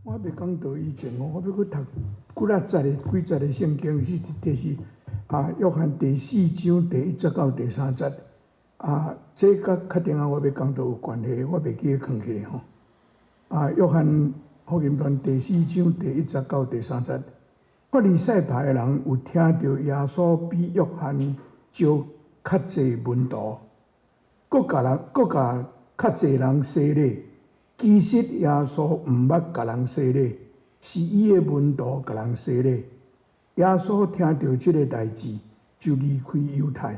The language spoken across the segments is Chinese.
我未讲道以前哦，我要去读几十个圣经，是就是约翰第4章第1节到第3节这甲确定我要讲道有关系，我袂记藏起来吼。约翰福音传第4章第1节到第3节，法利赛派的人有听到耶稣比约翰招较济门徒，各甲较济人洗礼。其实耶稣毋捌甲人洗礼，是伊的门徒甲人洗礼。耶稣听到这个代志，就离开犹太，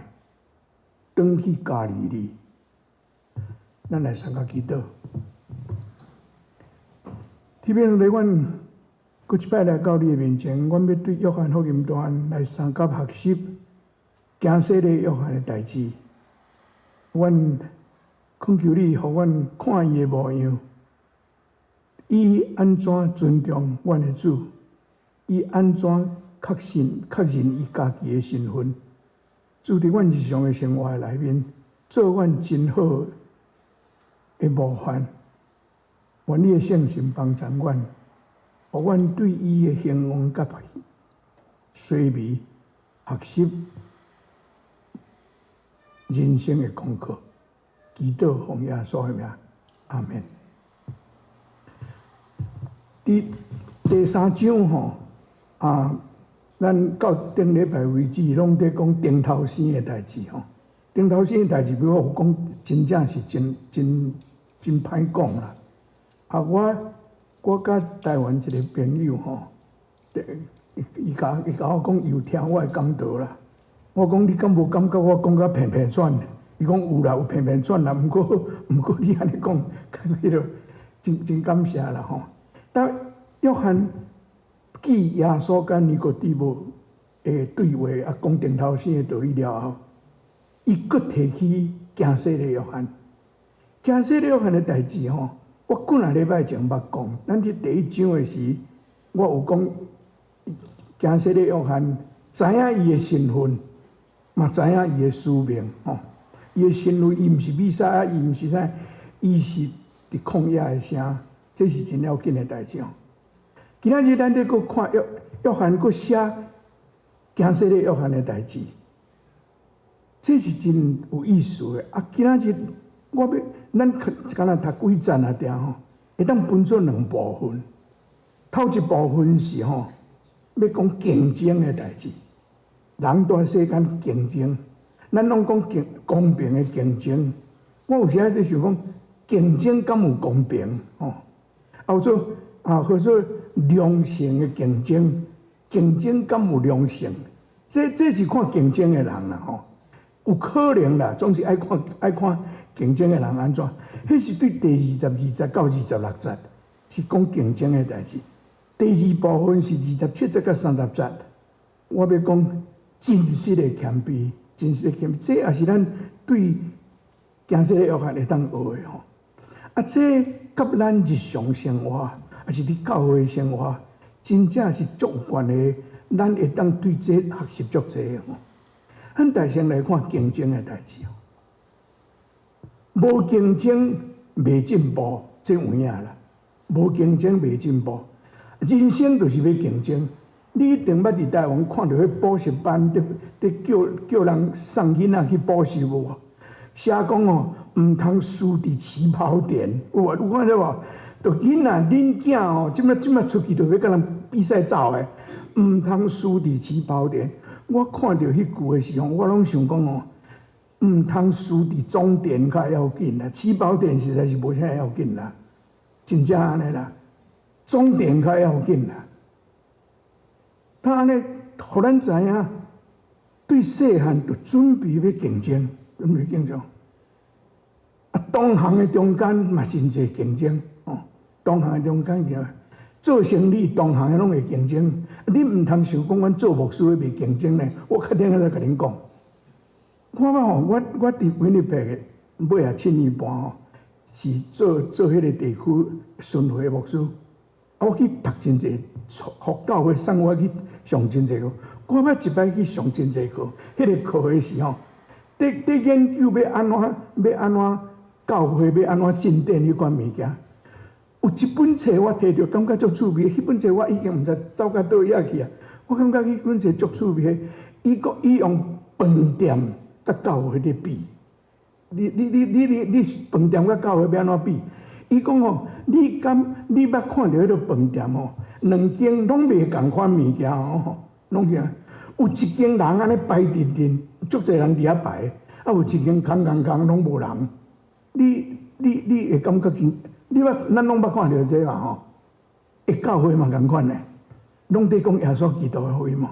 转去加利利。咱来参加祈祷。天父上帝，阮搁一摆来到你的面前，阮要对约翰福音传来参加学习，惊洗礼约翰的代志。阮恳求你，互阮看伊的模样。伊安怎尊重阮的主？伊安怎确认伊家己的身份？主伫阮日常的生活内面，做阮真好的模范。愿你的圣心帮助阮，互阮对伊的形容甲细微学习人生的功课。祈祷奉耶稣的名，阿门。第3章吼咱到顶礼拜为止，拢在讲顶头生的代志吼。顶头生的代志，比如有讲真正是真歹讲啦。我甲台湾一个朋友吼，伊甲我讲，有听我的讲道啦。我讲你敢无感觉我讲甲片片转？伊讲有啦，有片片转啦。毋过你安尼讲，迄落真感谢啦吼。但约翰记耶稣甲尼哥底母的对话，讲顶头生的道理了后，伊阁提起惊洗礼约翰。惊洗礼约翰的代志吼，我几啊礼拜前捌讲。咱伫第1章的时，我有讲惊洗礼约翰知影伊的身份，嘛知影伊的使命吼。伊的身份，伊毋是弥赛亚，伊毋是啥，伊是伫旷野的声。这是真要紧的代志哦。今仔日咱咧搁看约翰搁写惊洗礼约翰的代志，这是真有意思的。今仔日咱敢若读几站定吼，会当分做2部分。头一部分是吼，要讲竞争的代志。人在世间竞争，咱拢讲公平的竞争。我有时仔咧想讲，竞争敢有公平吼？或者良性的竞争，竞争敢有良性？这是看竞争的人啦吼，有可能啦，总是爱看竞争的人安怎。迄是对第22节到26节是讲竞争的代志。第2部分是27节到30节，我要讲真实的谦卑，真实的谦卑，这也是咱对惊洗礼约翰会当学的吼。这甲咱日常生活，也是伫教会生活，真正是足有关系。咱会当对这学习足济吼。咱大先来看竞争的代志。无竞争袂进步，这有影啦。无竞争袂进步，人生就是要竞争。你一定捌伫台湾看到迄补习班，叫人送囡仔去补习无？写讲哦，毋通输伫起跑点。有看到无？就囡仔恁囝哦，即摆出去就要甲人比赛走诶，毋通输伫起跑点。我看到迄句诶时候，我拢想讲哦，毋通输伫终点较要紧啦，起跑点实在是无啥要紧啦，真正安尼啦，终点较要紧啦。他安尼，互咱知影，对细汉就准备要竞争。准备竞争，同行的中间嘛真侪竞争哦。同行的中间做生意，同行的拢会竞争。你毋通想讲，阮做牧师袂竞争呢？我确定在甲恁讲，看嘛吼，我伫温尼伯的尾啊7年半吼，是做迄个地区巡回牧师。我去读真侪辅导会，送我去上真侪课。我捌一摆去上真侪课，迄个课的时候。在研究要安怎教会要安怎进展迄款物件，有一本册我摕着，感觉足趣味。迄本册我已经毋知走到倒遐去啊！我感觉迄本册足趣味。伊用饭店甲教会咧比，你饭店甲教会要安怎比？伊讲吼，你捌看着迄个饭店吼，两间拢袂共款物件吼，拢是有一间人安尼排阵阵，足侪人伫遐排，啊有一间空拢无人。你会感觉你咱拢捌看着这嘛吼？教会嘛共款嘞，拢伫讲耶稣基督的福音嘛。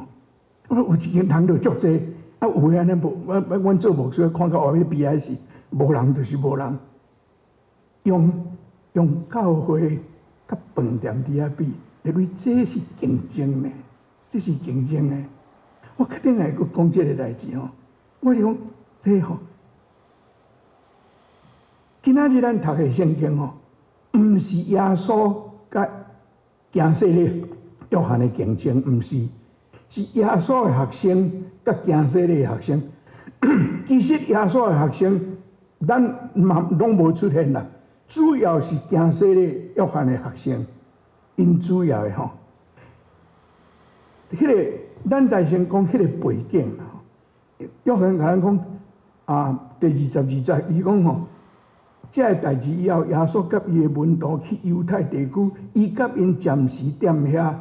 有一间人就足侪，啊有诶安尼无，阮做牧师看到后尾悲哀是无人就是无人，用教会甲饭店伫遐比，认为这是竞争呢，这是竞争呢。我确定会佫讲即个代志吼，我是讲这吼，今仔日咱读的圣经吼，毋是耶稣甲加西利约翰的竞争，毋是。是耶稣的学生甲加西利的学生，其实耶稣的学生，咱嘛拢无出现啦。主要是加西利约翰的学生，因主要的吼，迄个咱大先讲迄个背景啦。约翰甲咱讲第22节，伊讲吼，这个代志以后，耶稣甲伊的门徒去犹太地区，伊甲因暂时踮遐，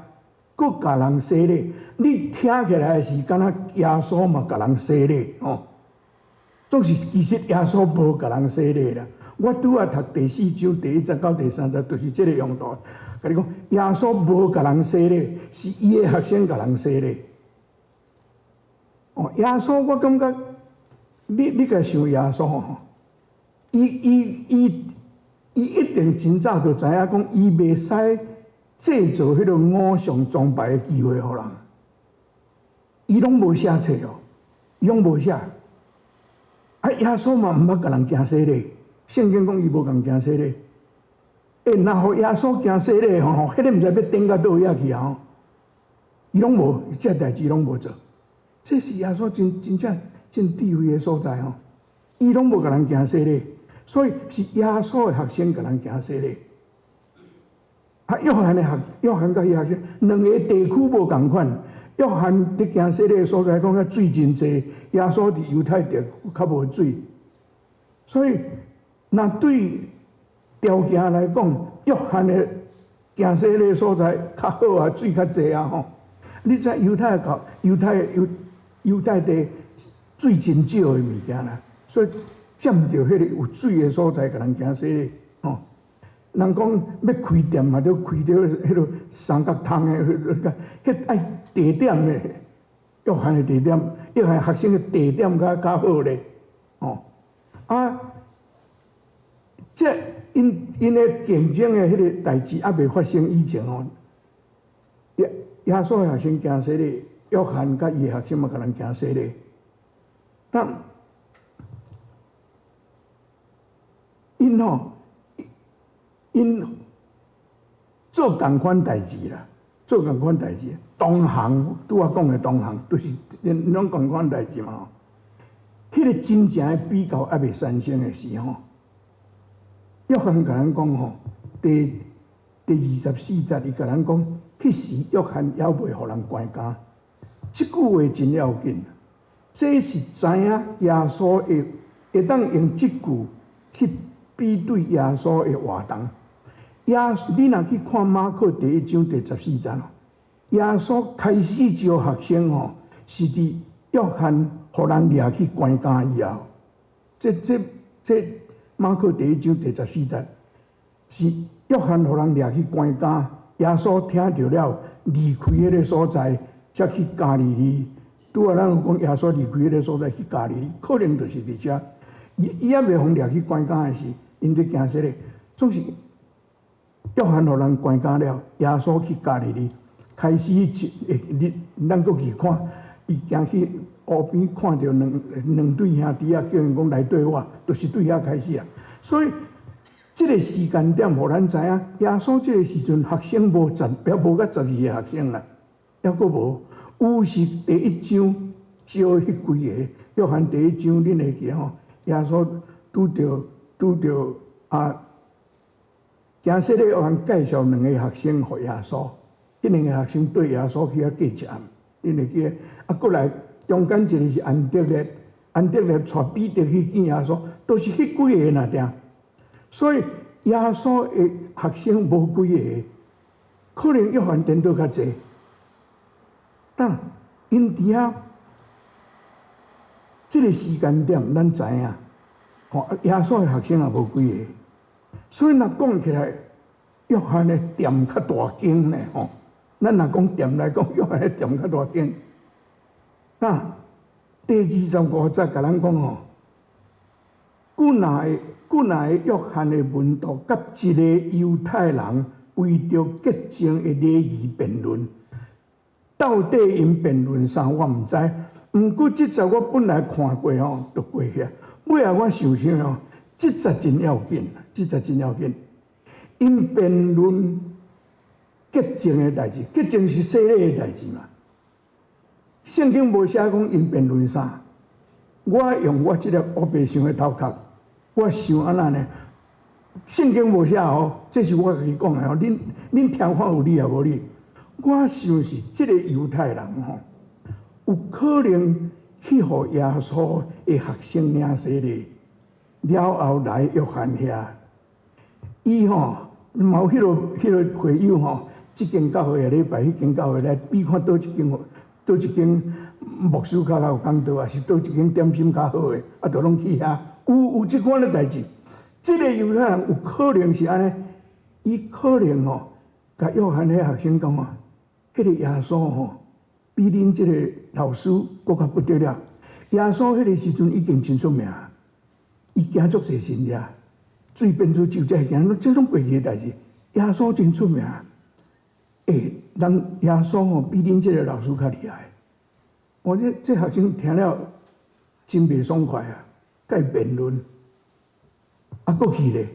佫甲人洗礼。你听起来是敢若耶稣嘛甲人洗礼哦，总是其实耶稣无甲人洗礼啦。我拄仔读第4章第1节到第3节，就是这个用途。甲你讲，耶稣无甲人洗礼，是伊的学生甲人洗礼。哦，耶稣我感觉，你甲想耶稣吼，伊一定真早就知影讲，伊袂使制造迄个偶像崇拜的机会互人。伊拢无写册哦，伊拢无写。啊，耶稣嘛毋捌甲人行洗礼，圣经讲伊无甲人行洗礼。若互耶稣行洗礼吼，迄个毋知要顶到倒遐去啊！伊拢无，这代志拢无做。这是耶稣真正真智慧的所在吼。伊拢无甲人行洗礼，所以是耶稣的学生甲人行洗礼。啊，约翰甲伊学生两个地区无共款。约翰伫行洗礼的所在，讲遐水真济；耶稣伫犹太地较无水，所以若对条件来讲，约翰的行洗礼的所在较好啊，水较济啊吼。你知犹太地水真少的物件啦，所以占着迄个有水的所在，甲人行洗礼吼。人讲要开店嘛，要开着迄个三角窗的，迄爱地点的，约翰的地点，约翰学生的地点较好咧，哦，这因的竞争的迄个代志还未发生以前哦，耶稣的学生行洗礼，约翰甲伊的学生嘛，甲人行洗礼，但因做同款代志啦，做同款代志，同行拄我讲的同行，就是拢同款代志嘛。迄个真正的比较还未产生的时候，约翰甲咱讲吼，第24节伊甲咱讲，迄时约翰还未互人关监。即句话真要紧，这是知影耶稣会当用即句去比对耶稣的活动。你若去看马可第1章第14节咯，耶稣开始招学生吼，是伫约翰互人掠去关监以后，这马可第1章第14节是约翰互人掠去关监，耶稣听到了，离开迄个所在，才去加利利。拄仔咱有讲耶稣离开迄个所在去加利利，可能就是伫遮。伊还未互掠去关监的时，因伫行洗礼，总是约翰互人关监了，耶稣去加利利，开始咱搁去看，伊行去湖边看到两对兄弟啊，叫人讲来对我，就是对遐开始啊。所以这个时间点，互咱知影，耶稣这个时阵学生无到12个学生啦，还搁无，有是第1章招迄几个，约翰第1章恁会记吼，耶稣拄着行洗礼约翰介绍两个学生给耶稣，迄两个学生对耶稣去过食暗，恁会记得？啊，过来中间一个是安德烈，安德烈带彼得去见耶稣，都是迄几个那定。所以耶稣的学生无几个，可能约翰伝道较济。但因伫遐即个时间点，咱知影，吼耶稣的学生也无几个。所以若讲起来，约翰的店较大间呢，吼。咱若讲店来讲，约翰的店较大间。第25节甲咱讲吼，古那的约翰的门徒甲一个犹太人为着洁净的礼仪辩论，到底因辩论啥我毋知。毋过即节我本来看过吼，就过去。尾仔我想想吼，即节真要紧，即节真要紧。因辩论洁净的代志，洁净是洗礼的代志嘛。圣经无写讲因辩论啥，我用我即个黑白想的头壳，我想安那呢？圣经无写哦，这是我家己讲的哦。恁听看有理也无理？我想是即个犹太人吼，有可能去互耶稣的学生领洗礼，了后来约翰遐，伊吼嘛有迄个会友吼，即间教会下礼拜，迄间教会来比看倒一间牧师较有讲道，还是倒一间点心较好的，啊，就拢去遐。有即款的代志，即个犹太人有可能是安尼，伊可能吼，甲约翰迄学生讲啊，迄个耶稣吼，比恁即个老师搁较不得了。耶稣迄个时阵已经真出名，伊行足侪神迹，水变做酒，才行，这种过去的代志。耶稣真出名。人耶稣吼比恁即个老师较厉害。我这学生听了真袂爽快啊！甲伊辩论，啊，搁去咧，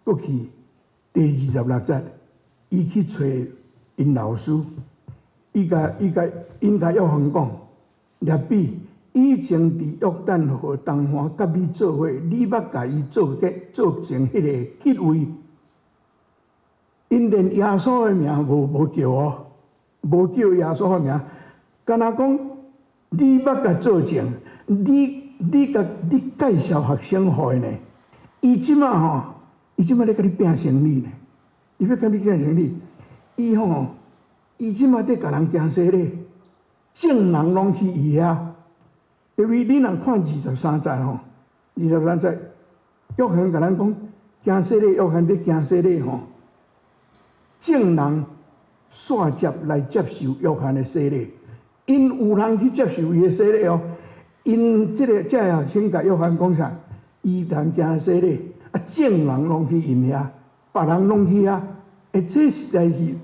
搁去第26节，伊去找因老师，因甲约翰讲，rab比以前伫约旦河东岸甲你做伙，你捌甲伊做成迄位。因连耶稣的名无叫哦，无叫耶稣的名，敢若讲你捌甲做证，你介绍学生互伊呢？伊即马咧甲你拼生理呢？伊要甲你拼生理，伊即马咧甲人行洗礼，证人拢去伊遐。因为你若看23节吼，23节约翰甲咱讲行洗礼，约翰咧行洗礼吼。证人线接来接受约翰的洗礼，因有人去接受伊的洗礼哦。因这学生甲约翰讲啥？伊通行洗礼，啊，证人拢去因遐，别人拢去遐。这实在是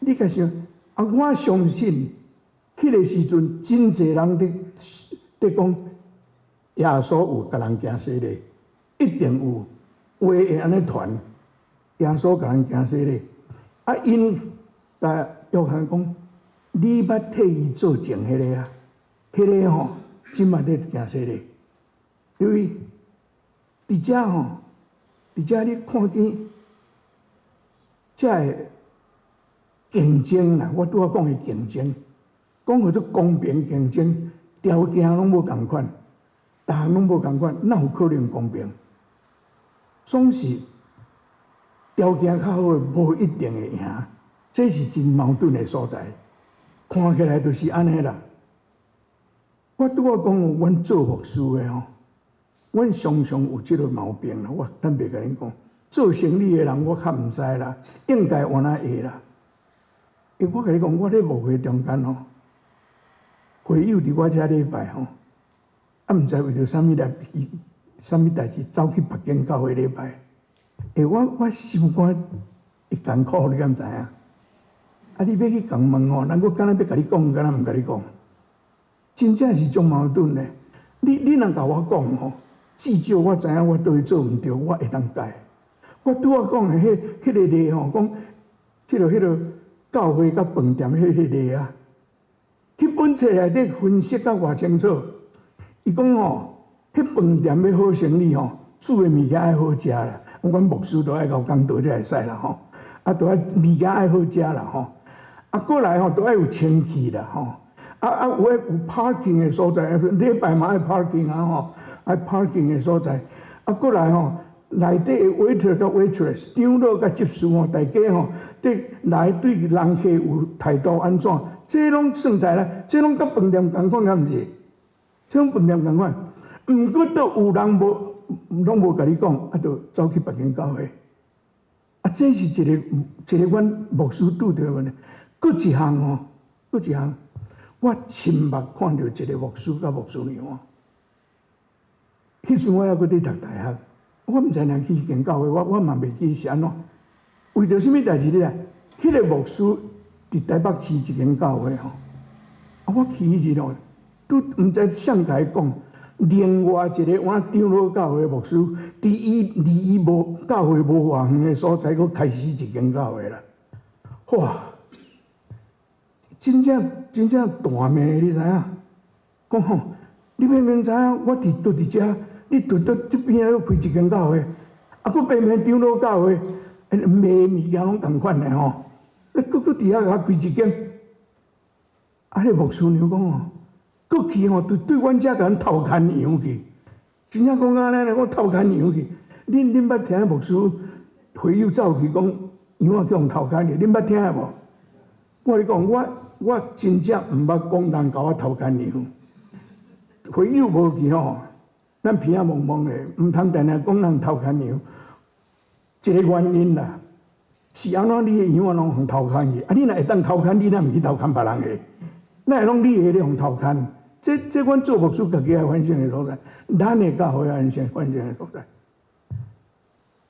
你甲想啊，我相信迄个时阵真侪人伫讲耶稣有甲人行洗礼，一定有话会安尼传，耶稣甲人行洗礼。啊，因甲约翰讲，你捌替伊做证迄个啊？迄个吼，即马咧行洗礼，因为伫遮吼，伫遮你看见遮个竞争啦，我拄仔讲的竞争，讲叫做公平竞争，条件拢无共款，逐项拢无共款，哪有可能公平？总是。条件较好的无一定会赢，这是真矛盾的所在。看起来就是安尼啦。我拄仔讲，阮做牧师的吼，阮常常有即个毛病啦。我坦白甲恁讲，做生理的人我较毋知啦，应该往哪下啦。我甲你讲，我咧牧会中间吼，会友伫我遮礼拜吼，啊毋知为着啥物代志走去别间教会礼拜。我心肝会艰苦，你敢知影？啊，你要去共问吼，人我敢若要甲你讲，敢若毋甲你讲，真正是种矛盾的。你若甲我讲吼，至少我知影我倒去做毋对，我会当改。我拄仔讲的迄个例吼，讲迄个教会甲饭店迄个例啊，迄本册内底分析甲偌清楚。伊讲吼，迄饭店要好生意吼，煮的物件爱好食啦。阮牧师都爱到讲道才会使啦吼，啊，都爱物件爱好食啦吼，啊，过来吼都爱有清气啦吼，有 parking 的所在，礼拜嘛爱 parking 啊吼，爱 parking 的所在，啊，过来吼。内底的 waiter 甲 waitress、长老甲执事吼，大家吼，来对人客有态度安怎？这拢算在啦，这拢甲饭店共款，敢毋是？这种饭店共款，毋过都有人拢无甲你讲，啊，就走去别间教会。啊，这是一个阮牧师拄着的问题。搁一项哦，搁一项，我亲目看到一个牧师甲牧师娘哦。迄阵我还搁伫读大学。我毋知影去迄间教会，我嘛袂记是安怎。为着什么代志咧？迄个牧师伫台北市一间教会吼，啊，我去迄日吼，都毋知谁甲伊讲，另外一个我长老教会牧师，伫伊无教会无偌远的所在，佫开始一间教会啦。哇！真正大命，你知影？讲吼，你明明知影，我都伫遮。你拄到这边还要开一间教会，啊，佫偏偏长老教会，卖物件拢同款的吼，你佫伫遐甲开一间，啊，迄牧师娘讲哦，佫去吼，对阮遮甲咱偷牵羊去，真正讲安尼，我偷牵羊去，恁捌听牧师会友走去讲羊啊叫人偷牵去，恁捌听下无？我跟你讲，我真正毋捌讲人甲我偷牵羊，会友无去吼。咱鼻仔蒙蒙的，毋通定定讲人偷牵羊，一个原因啦，是安怎？你的羊啊拢互偷牵去，啊，你若会当偷牵，你哪毋去偷牵别人的？哪会拢你的咧互偷牵？这阮做牧师家己爱反省的所在，咱的教会反省的所在。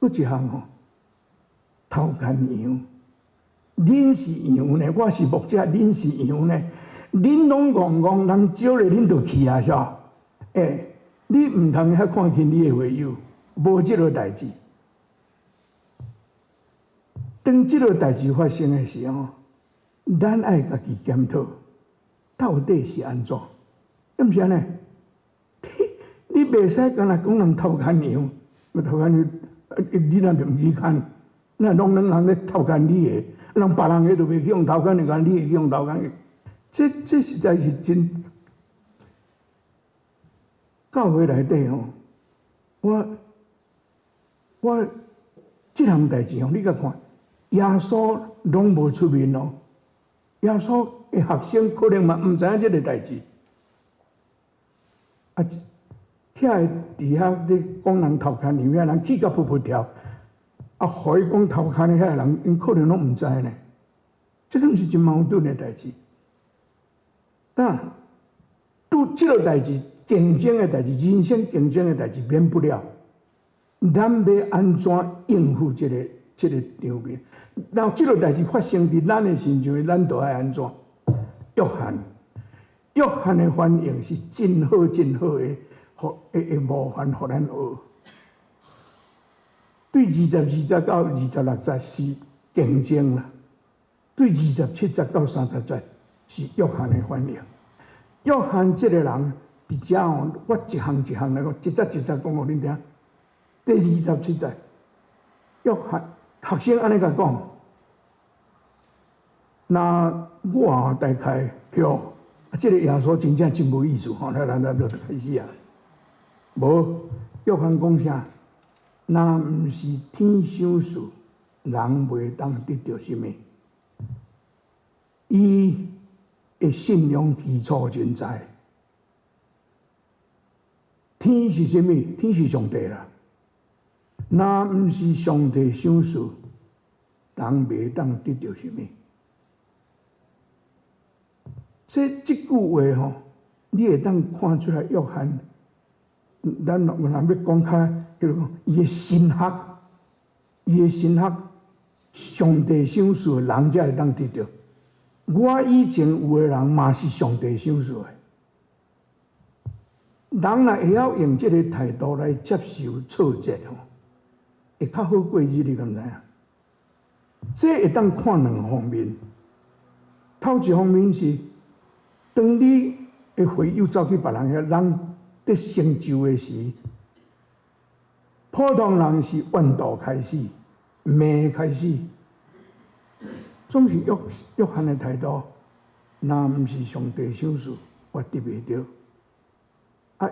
搁一项吼，偷牵羊，恁是羊呢，我是牧者，恁是羊呢，恁拢戆人招咧，恁就去啊，是吧？你毋通遐看轻你的会友，无即落代志。当即落代志发生的时候，咱爱家己检讨，到底是安怎？敢毋是安尼？你袂使干那讲人偷牵羊，偷牵羊，你若袂去牵，那拢人咧偷牵你的，人别人的就袂去用偷牵的，讲你会去用偷牵的，这实在是真。教会内底吼，我即项代志吼，你甲看，耶稣拢无出面咯。耶稣的学生可能嘛毋知影即个代志，啊，遐伫遐咧讲人偷牵羊，遐人气甲噗噗跳，啊，互伊讲偷牵的遐人，因可能拢毋知呢。这拢是真矛盾的代志。但拄即个代志。竞争的代志，人生竞争的代志免不了，咱要安怎应付这个场面？然后这个代志发生伫咱的身上，咱就爱安怎？约翰的反应是真好的模范，互咱学。对20节到26节是竞争啦，对27节到30节是约翰的反应。约翰这个人。伫遮哦，我一项一项来讲，一节一节讲互恁听。第27节，约翰学生安尼甲讲，那我哦大概哟，这个耶稣真正真无意思吼，咱就开始啊。无约翰讲啥？若毋是天想事，人袂当得到什么。伊的信仰基础真在。天是什么？天是上帝啦。若毋是上帝想事，人袂当得到什么。这句话吼，你会当看出来约翰，咱若要讲较，就是讲伊的神学，上帝想事的人才会当得到。我以前有的人嘛是上帝想事的。人若会晓用这个态度来接受挫折吼，会较好过日，你敢知影？这会当看两方面。头一方面是，当你的会友走去别人遐，人得成就的时，普通人是怨道开始，骂开始，总是约翰的态度，若毋是上帝赏赐，我得袂到。啊，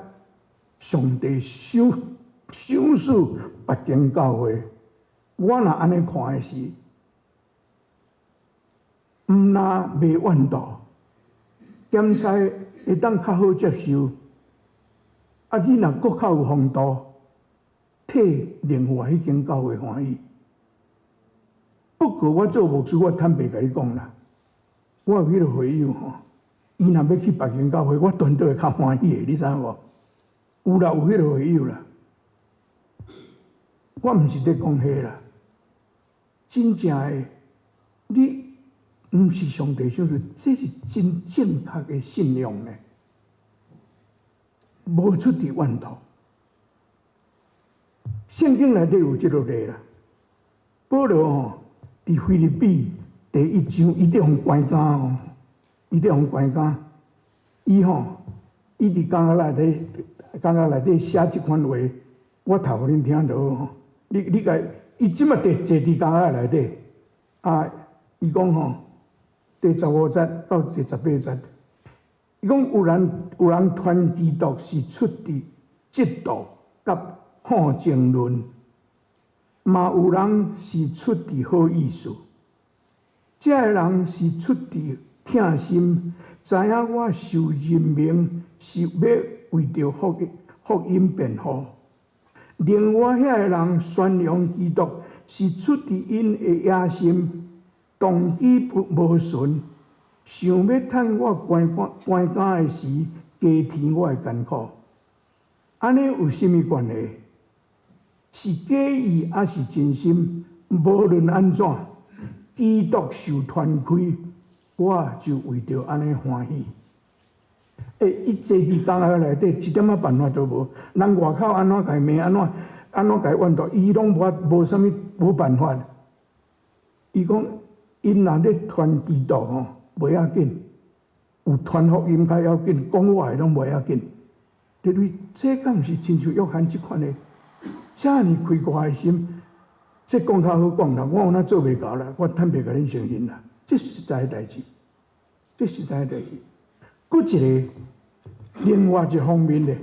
上帝赏赐别间教会，我若安尼看的是，毋若袂怨道，兼且会当较好接受。啊，你若搁较有风度，替另外迄间教会欢喜。不过我做牧师，我坦白甲你讲啦，我有迄个会友吼，伊若要去别间教会，我绝对会较欢喜的，你知影无？有啦，有迄个会友啦。我毋是咧讲迄啦，真正的，你毋是上帝赏赐，这是真正确的信仰呢，无出伫怨道。圣经内底有即落例啦，保罗吼伫腓立比第1章，伊伫互关监哦，伊伫互关监，伊伫监狱内底写即款话，我读互恁听就好吼。你甲伊即马坐伫监狱内底，啊，伊讲吼，第15节到第18节，伊讲有人传基督是出伫嫉妒甲好争论，嘛有人是出伫好意思。这个人是出伫疼心，知影我受任命是要为着福音辩护。另外遐个人宣扬基督是出伫因的野心，动机无纯，想要趁我关监的时加添我的艰苦。安尼有甚物关系？是假意还是真心？无论安怎，基督受传开，我就为着安尼欢喜。伊坐伫监狱内底，一点仔办法都无。人外口安怎甲伊骂，安怎甲伊怨道，伊拢无啥物无办法。伊讲，因若咧传基督吼，袂要紧；有传福音较要紧，讲话拢袂要紧。对对，这敢毋是亲像约翰即款的？遮尔开阔的心，这讲较好讲啦。我有哪做袂到啦？我坦白甲恁承认啦，这实在的代志，这实在的代志。搁一个，另外一方面咧，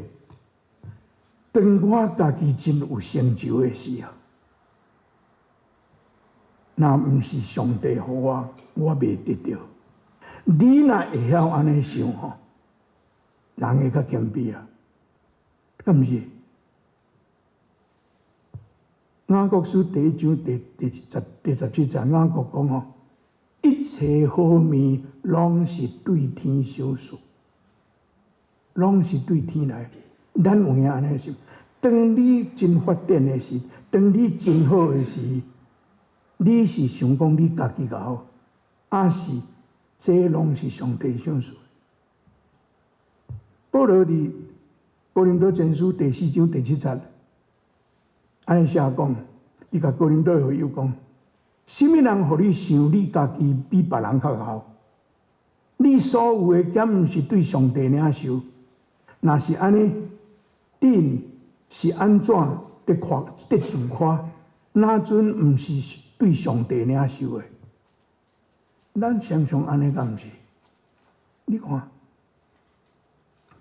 当我家己真有成就的时候，若毋是上帝互我袂得到。你若会晓安尼想吼，人会较谦卑啦，敢毋是？雅各书第1章第17节，雅各讲吼，一切好物拢是对天赏赐，拢是对天来。咱有影安尼想，当你真发展的时，当你真好的时，你是想讲你家己较好，还是这拢是上帝赏赐？保罗伫哥林多前书第4章第7节。安尼写讲，伊甲哥林多会友讲，什么人互你想你家己比别人较好？你所有的减毋是对上帝领受，若是安尼，恁是安怎得自夸？哪准毋是对上帝领受的？咱常常安尼敢毋是？你看，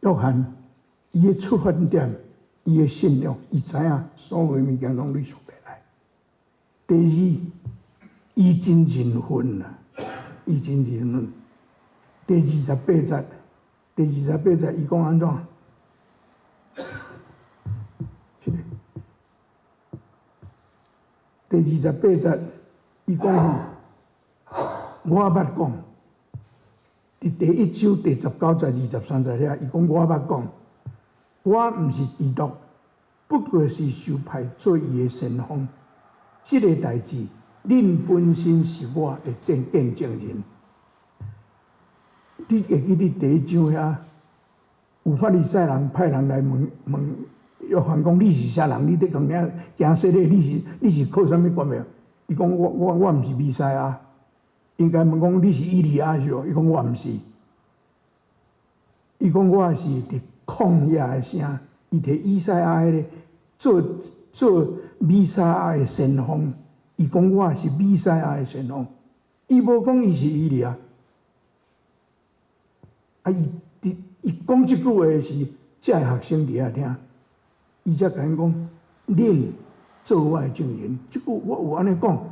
约翰伊的出发点。伊的信仰，伊知影所有物件拢对上帝来。第二，伊真认份啦，伊真认份。第28节，伊讲安怎？第28节，伊讲吼，我捌讲，伫第1章第19节、23节遐，伊讲我捌讲。我毋是基督，不过是受派做伊的先锋。这个代志，恁本身是我的见证人。你会记你第1章遐，有法利赛人派人来问约翰讲：你是啥人？你伫讲行说咧？你是靠啥物关系？伊讲我毋是弥赛亚，应该问讲你是以利亚是无？伊讲我毋是。伊讲我是伫旷野的声，伊摕以赛亚迄个做弥赛亚的先锋，伊讲我是弥赛亚的先锋，伊无讲伊是伊俩。啊，伊讲即句话时，遮个学生伫遐听，伊才甲因讲，恁做我的证人。即句我有安尼讲，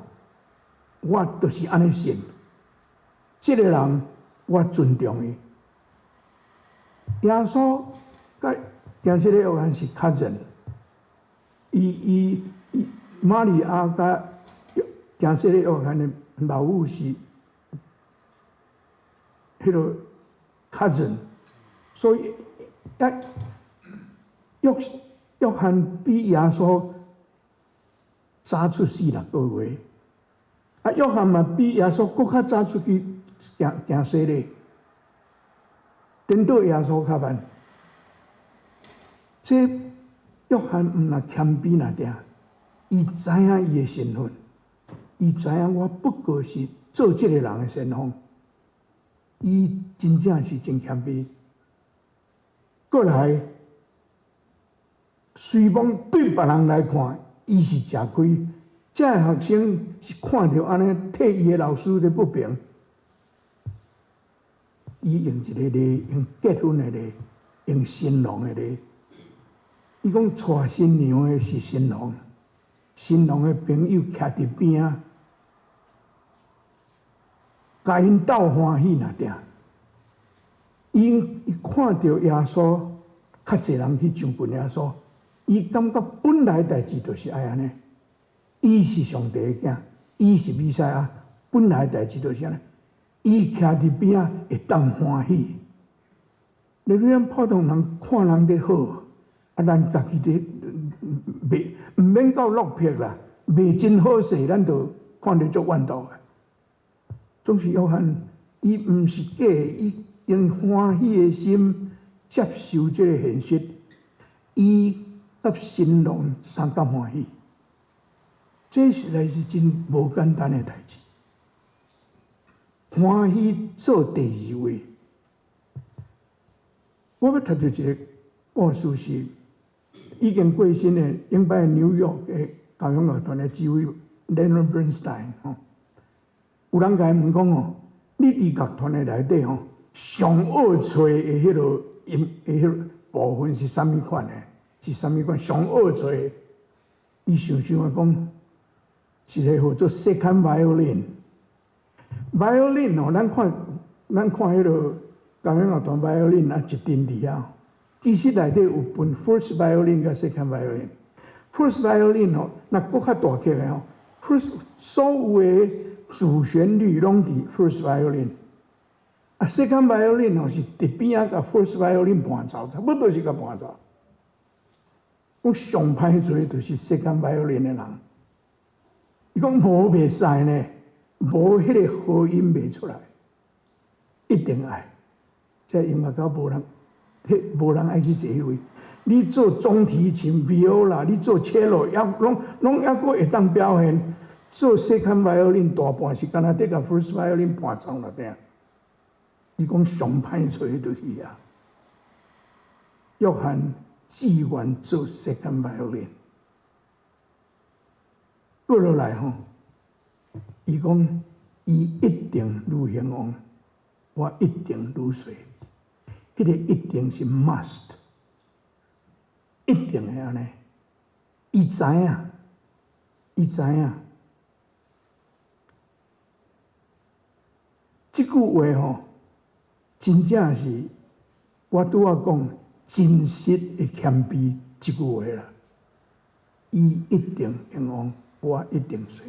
我就是安尼信。即个人我尊重伊。耶稣甲定这个约翰是cousin，伊玛利亚甲定这个约翰的老母是迄个 cousin， 所以约翰比耶稣早出4-6个月，啊，约翰嘛比耶稣搁较早出去行洗礼，颠倒耶稣较慢。这约翰毋若谦卑那点，伊知影伊的身份，伊知影我不过是做这个人的先锋，伊真正是真谦卑。过来，随望对别人来看，伊是吃亏。这学生是看到安尼替伊的老师咧不平，伊用一个礼，用结婚的礼，用新郎的礼。伊讲娶新娘的是新郎，新郎的朋友徛伫边啊，甲因斗欢喜那点。伊看到耶稣，较侪人去上问耶稣，伊感觉本来代志就是爱安尼。伊是上帝的囝，伊是弥赛亚，本来代志就是安尼。伊徛伫边啊，会当欢喜。你咱普通人看人哋好。啊，咱家己伫袂毋免到落魄啦，袂真好势，咱就看着足怨妒个。总是约翰，伊毋是假的，伊用欢喜的心接受这个现实，伊甲新郎相感欢喜，这实在是真无简单的代志。欢喜做第二位，我要读到一个故事是。已经过身的英国纽约的教养乐团的指挥 Leonard Bernstein 有人甲伊问讲哦，你伫乐团的内底上恶吹的迄个音的迄个部分是啥物款的？是啥物款？上恶吹，伊想想讲，一个叫做 second violin。violin 咱看迄个教养乐团 violin 啊，一阵伫遐。其实内底有分 first violin 甲 second violin。first violin 那搁较大曲的first 所有的主旋律拢伫 first violin。啊 ，second violin 是伫边仔甲 first violin 伴奏，差不多是甲伴奏。讲上歹做就是 second violin 的人，伊讲无袂使呢，无迄个和音袂出来，一定爱，这音乐家无人。无人爱去坐迄位，你做中提琴、viola， 你做 cello， 拢还阁会当表现。做 second violin 大半是干那得甲 first violin 伴奏了点。伊讲上歹找就是啊。约翰志愿做 second violin， 过落来伊讲伊一定愈兴旺，我一定愈衰。迄个一定是 must， 一定会安尼。伊知影，即句话真正是我拄仔讲真实的谦卑即句话啦。伊一定兴旺，我一定衰。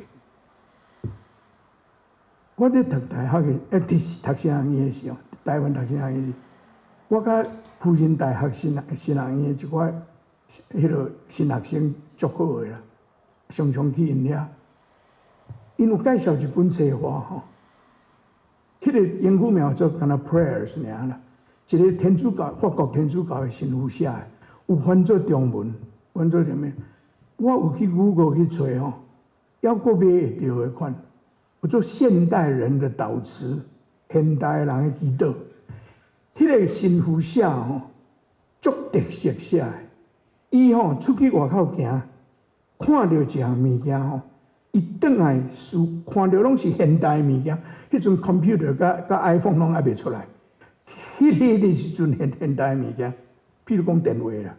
我咧读大学的，读啥物的时候，台湾读啥物的。我甲辅仁大学新学院一寡迄个新学生足好个啦，常常去因遐。因有介绍一本册我迄个英语名做干那 prayers 尔啦，一个天主教法国天主教的神父写的，有翻做中文，翻做什么？我有去 Google 去找还阁买会到的款，有做现代人的祷词，现代人的祈祷。迄个神父写足特色写的，伊出去外口行，看到一项物件吼，伊转来是看到拢是现代物件，迄阵 computer 甲 iPhone 拢还袂出来，迄个时阵现代物件，譬如讲电话啦，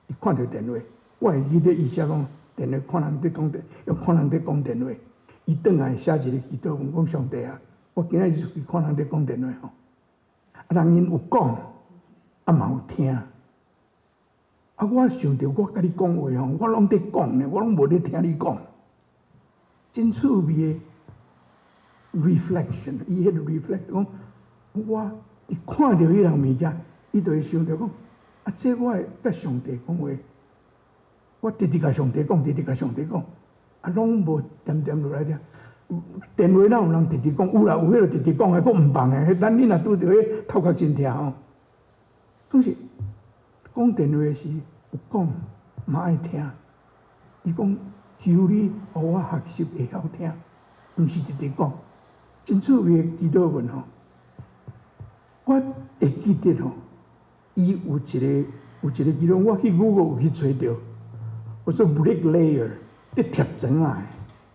伊看到电话，我会记得伊写讲电话看人伫讲电，又看人伫讲电话，伊转来写一个祈祷文讲上帝啊，我今仔日去看人伫讲电话吼，啊人因有讲，啊嘛有听。啊！我想着我甲你讲话吼，我拢伫讲呢，我拢无咧听你讲。真趣味的 reflection， 伊迄个 reflect 讲，我伊看到迄样物件，伊就会想着讲，啊，这我会甲上帝讲话，我直直甲上帝讲，直直甲上帝讲，啊，拢无点点落来听。电话哪有人直直讲？有啦，有迄个直直讲的，佫毋放的。咱你若拄着迄头壳真疼吼，总是讲电话时。有讲，嘛爱听。伊讲求你，互我学习会晓听，毋是直直讲。真趣味的祈祷文吼，我会记得吼，伊有一个祈祷，我去 Google 有去找着，我说 bricklayer， 伫贴砖啊，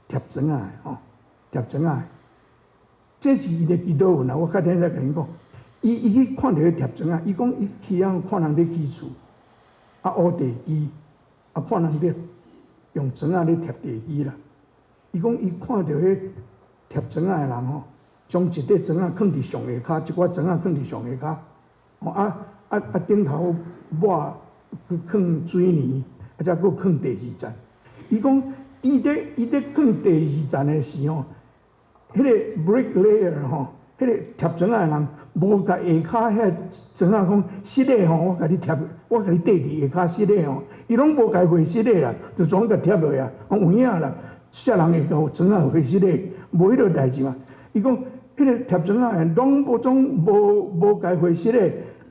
贴砖啊，吼，贴砖啊。这是伊的祈祷文啊，我较听在甲恁讲，伊去看到迄贴砖啊，伊讲伊去啊看人咧起厝。啊，乌地基，啊，看人咧用砖仔咧贴地基啦。伊讲伊看到迄贴砖仔诶人吼，将一块砖仔放伫上下骹，一寡砖仔放伫上下骹，吼顶头抹去放水泥，啊，则佫放第二层。伊讲伊咧放第二层诶时吼，迄个 bricklayer 吼，迄个贴砖仔诶人。无甲下骹遐砖仔讲实个吼，我甲你贴，我甲你缀伫下骹实个吼，伊拢无家回实个啦，就全甲贴落啊，有影啦，啥人会甲砖仔回实个，无迄个代志嘛。伊讲迄个贴砖仔拢无家回实个，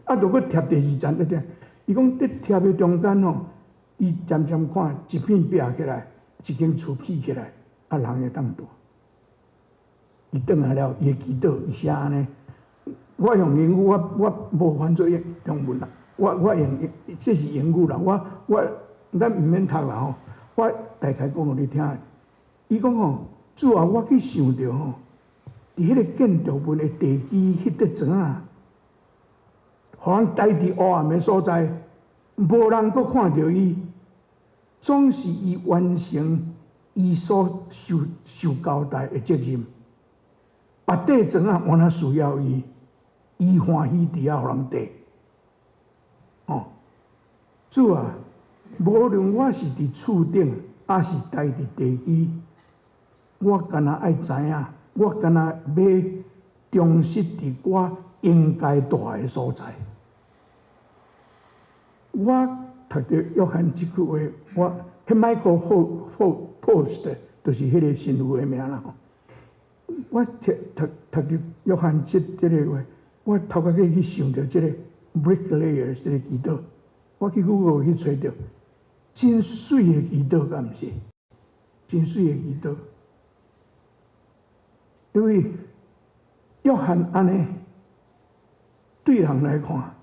啊，着佫贴第二层一点。伊讲伫贴的中间吼，伊渐渐看一片壁起来，一间厝起起来，啊，人会当住。伊转来了，伊祈祷伊写安尼。我用英语，我无翻做中文啦。我用这是英语啦。咱毋免读啦吼。我大概讲互你听。伊讲吼，主啊，我去想着吼，伫迄个建筑物的地基迄块砖啊，互人待伫黑暗的所在，无人佫看到伊，总是伊完成伊所受交代的责任。别块砖啊，我若需要伊。伊欢喜伫遐互人缀，哦，主啊，无论我是伫厝顶，还是待伫地基，我干那爱知影，我干那要忠实伫我应该住的所在。我读着约翰即句话，我迄Michael Post 就是迄个神父的名啦。我读着约翰即个话。我头壳去想着即个 bricklayer 即个祈祷，我去 Google 去找着，真水的祈祷，敢毋是？真水的祈祷，因为约翰安尼对人来看，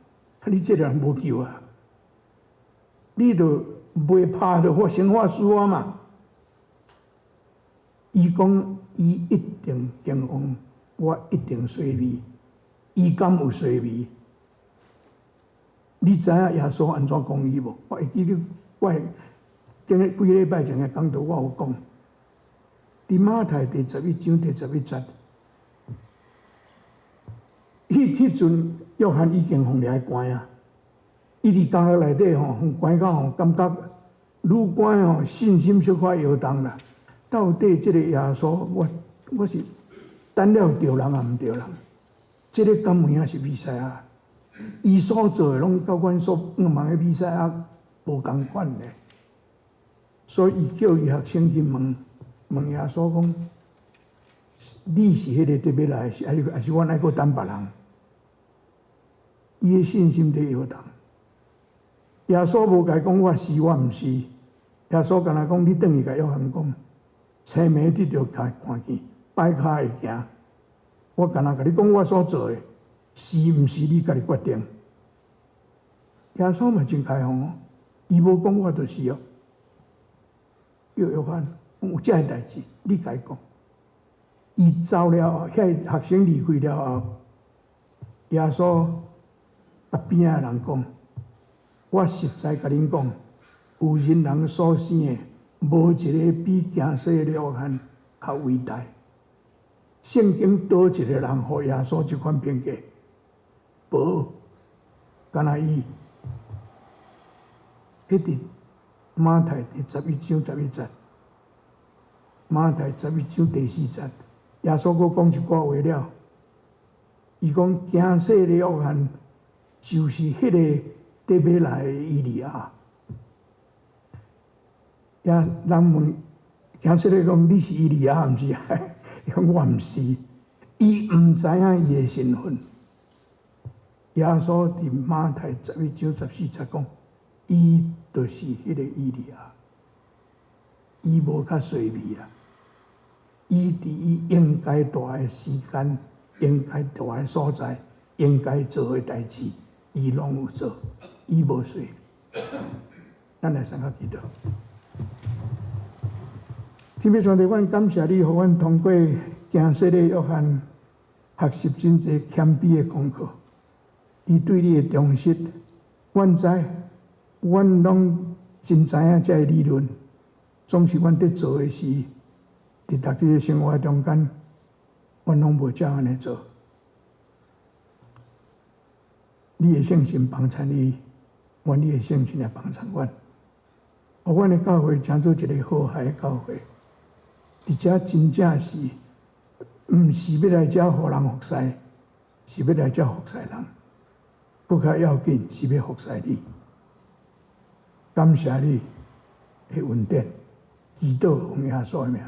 你即个人无救啊！你著袂拍着发生法事啊嘛？伊讲伊一定健康，我一定衰微。伊敢有衰微？你知影耶稣安怎讲伊无？我会记得，我几个礼拜前嘅讲道，我有讲，伫马太第11章第11节，迄阵约翰已经互掠关啊，伊伫监狱内底吼，互关到吼，感觉愈关吼，信心小可摇动啦。到底即个耶稣，我是等了着人也毋着人。这个敢有影是弥赛亚？伊所做的拢甲阮所望的弥赛亚无共款的，所以伊叫伊学生去问耶稣讲：你是迄个特要来，还是阮爱搁等别人？伊的信心在摇动。耶稣无甲伊讲我是我毋是，耶稣干那讲你等于甲约翰讲，青梅得着看见，摆骹会行。我干那甲你讲我所做的，是毋是你家己决定？耶稣嘛真开放哦，伊无讲我就是哦。叫约翰，有这个代志，你甲伊讲。伊走了后，遐学生离开了后，耶稣甲边仔人讲：我实在甲恁讲，有人人所生的，无一个比行洗的约翰较伟大。圣经倒一个人互耶稣即款评价？无，敢若伊。迄伫马太第11章11节，马太11章第4节，耶稣佫讲一句话了。伊讲惊死的约翰，就是迄个得要来的以利亚。也人问惊死的讲你是以利亚，毋是？伊讲我毋是，伊毋知影伊的身份。耶稣伫马太11章14节讲。伊就是迄个以利亚，伊无较细微啦。伊伫伊应该大诶时间、应该大诶所在、应该做诶代志，伊拢有做，伊无细微。咱来参加祈祷。天父上帝，阮感谢你，互阮通过行洗的约翰学习真侪谦卑诶功课。伊对你诶重视，阮知。阮拢真知影这理论，总是阮伫做诶事，伫逐日诶生活中间，阮拢无照安尼做。你诶圣心帮衬你，愿你诶圣心来帮衬阮，互阮诶教会成做一个和谐诶教会。而且真正是，毋是要来遮互人服侍，是要来遮服侍人。更较要紧是要服侍你。感谢你的恩典，祈祷奉耶稣的名。